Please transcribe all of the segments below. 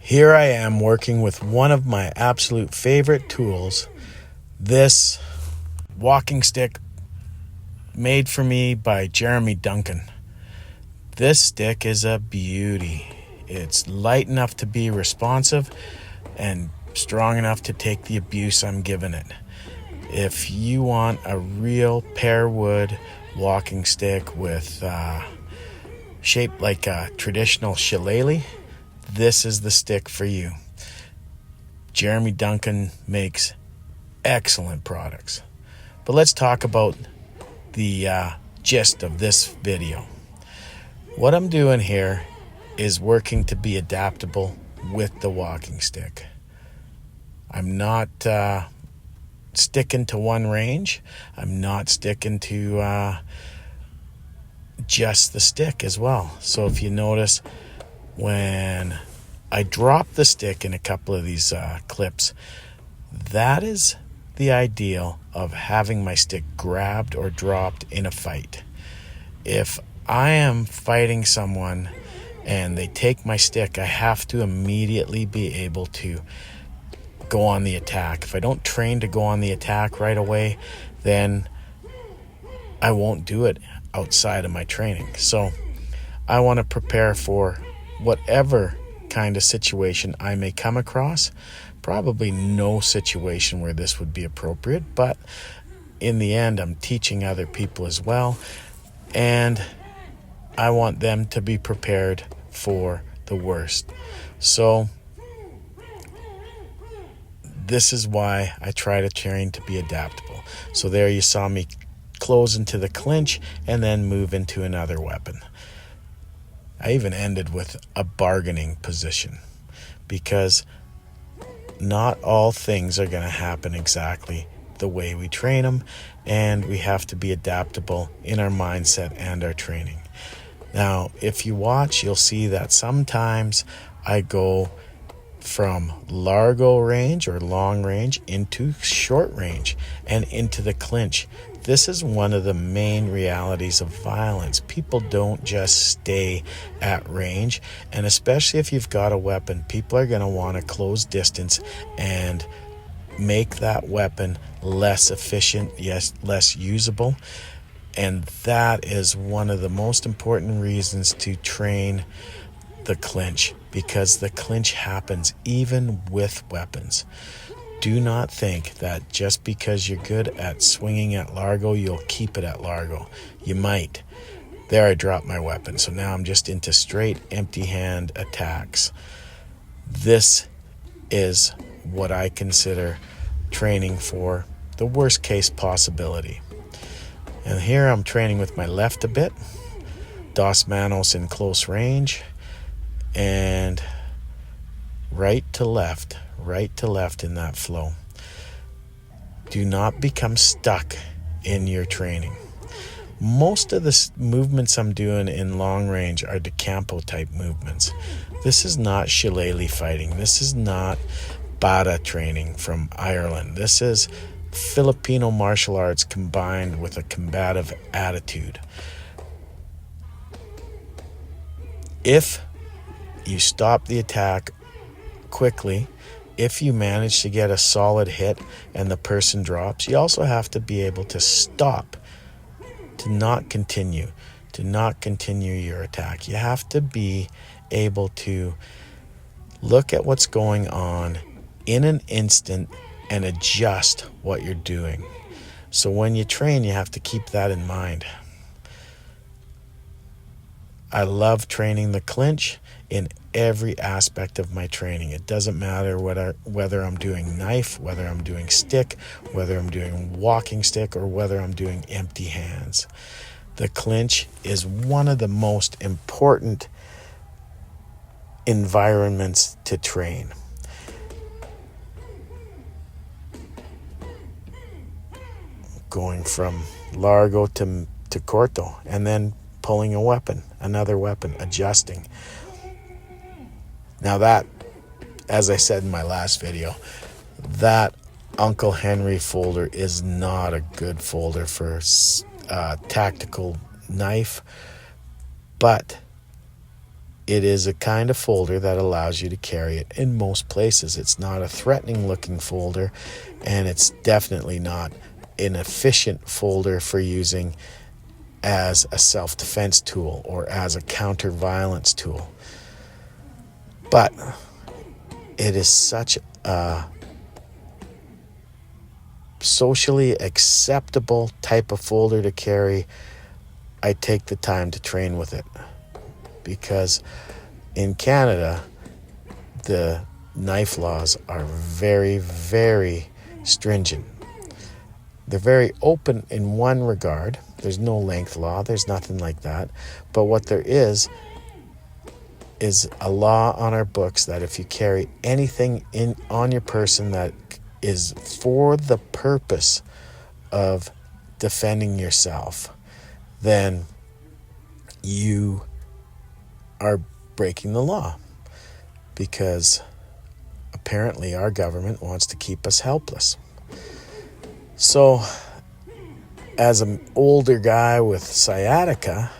Here I am working with one of my absolute favorite tools, this walking stick made for me by Jeremy Duncan. This stick is a beauty. It's light enough to be responsive and strong enough to take the abuse I'm giving it. If you want a real pear wood walking stick with shaped like a traditional shillelagh, this is the stick for you. Jeremy Duncan makes excellent products. But let's talk about the gist of this video. What I'm doing here is working to be adaptable with the walking stick. I'm not sticking to one range. I'm not sticking to just the stick as well. So if you notice, when I drop the stick in a couple of these clips, that is the ideal of having my stick grabbed or dropped in a fight. If I am fighting someone and they take my stick, I have to immediately be able to go on the attack. If I don't train to go on the attack right away, then I won't do it outside of my training. So I want to prepare for whatever kind of situation I may come across. Probably no situation where this would be appropriate, but in the end, I'm teaching other people as well, and I want them to be prepared for the worst. So this is why I try to train to be adaptable. So there you saw me close into the clinch and then move into another weapon. I even ended with a bargaining position, because not all things are going to happen exactly the way we train them, and we have to be adaptable in our mindset and our training. Now, if you watch, you'll see that sometimes I go from largo range or long range into short range and into the clinch. This is one of the main realities of violence. People don't just stay at range, and especially if you've got a weapon, people are going to want to close distance and make that weapon less efficient, yes, less usable. And that is one of the most important reasons to train the clinch, because the clinch happens even with weapons. Do not think that just because you're good at swinging at largo, you'll keep it at largo. You might. There, I dropped my weapon. So now I'm just into straight empty hand attacks. This is what I consider training for the worst case possibility. And here I'm training with my left a bit. Dos manos in close range. And right to left in that flow. Do not become stuck in your training. Most of the movements I'm doing in long range are de campo type movements. This is not shillelagh fighting. This is not bata training from Ireland. This is Filipino martial arts combined with a combative attitude. If you stop the attack quickly, if you manage to get a solid hit and the person drops, you also have to be able to stop, to not continue your attack. You have to be able to look at what's going on in an instant and adjust what you're doing. So when you train, you have to keep that in mind. I love training the clinch in every aspect of my training. It doesn't matter whether I'm doing knife, whether I'm doing stick, whether I'm doing walking stick, or whether I'm doing empty hands. The clinch is one of the most important environments to train. Going from largo to corto, and then pulling a weapon, another weapon, adjusting. Now that, as I said in my last video, that Uncle Henry folder is not a good folder for tactical knife, but it is a kind of folder that allows you to carry it in most places. It's not a threatening looking folder, and it's definitely not an efficient folder for using as a self-defense tool or as a counter-violence tool. But it is such a socially acceptable type of folder to carry. I take the time to train with it, because in Canada, the knife laws are very, very stringent. They're very open in one regard. There's no length law. There's nothing like that. But what there is a law on our books that if you carry anything on your person that is for the purpose of defending yourself, then you are breaking the law, because apparently our government wants to keep us helpless. So, as an older guy with sciatica,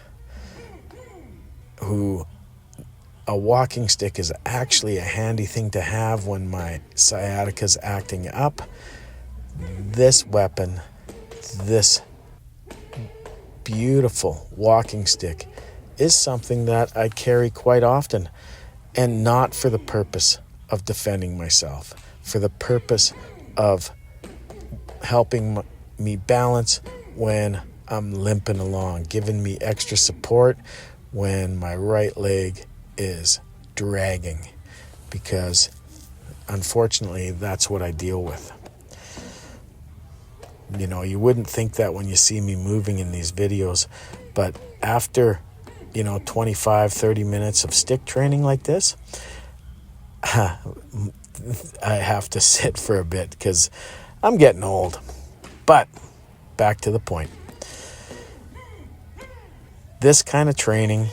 a walking stick is actually a handy thing to have when my sciatica's acting up. This weapon, this beautiful walking stick, is something that I carry quite often, and not for the purpose of defending myself, for the purpose of helping me balance when I'm limping along, giving me extra support when my right leg is dragging, because unfortunately that's what I deal with. You know, you wouldn't think that when you see me moving in these videos, but after 25-30 minutes of stick training like this, I have to sit for a bit because I'm getting old. But back to the point. This kind of training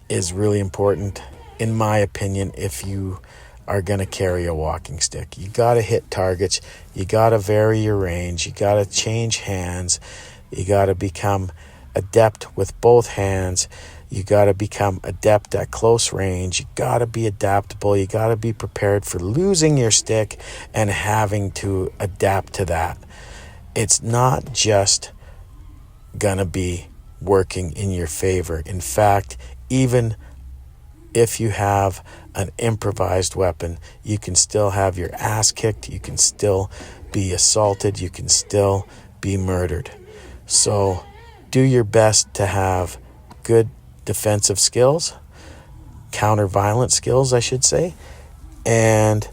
is really important, in my opinion, if you are going to carry a walking stick. You got to hit targets. You got to vary your range. You got to change hands. You got to become adept with both hands. You got to become adept at close range. You got to be adaptable. You got to be prepared for losing your stick and having to adapt to that. It's not just going to be working in your favor. In fact, even if you have an improvised weapon, you can still have your ass kicked. You can still be assaulted. You can still be murdered. So do your best to have good defensive skills, counter-violent skills, I should say, and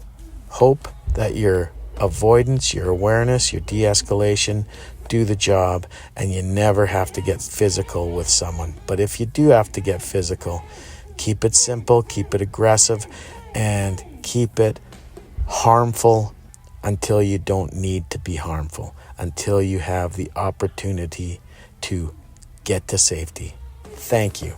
hope that your avoidance, your awareness, your de-escalation do the job, and you never have to get physical with someone. But if you do have to get physical, keep it simple, keep it aggressive, and keep it harmful until you don't need to be harmful, until you have the opportunity to get to safety. Thank you.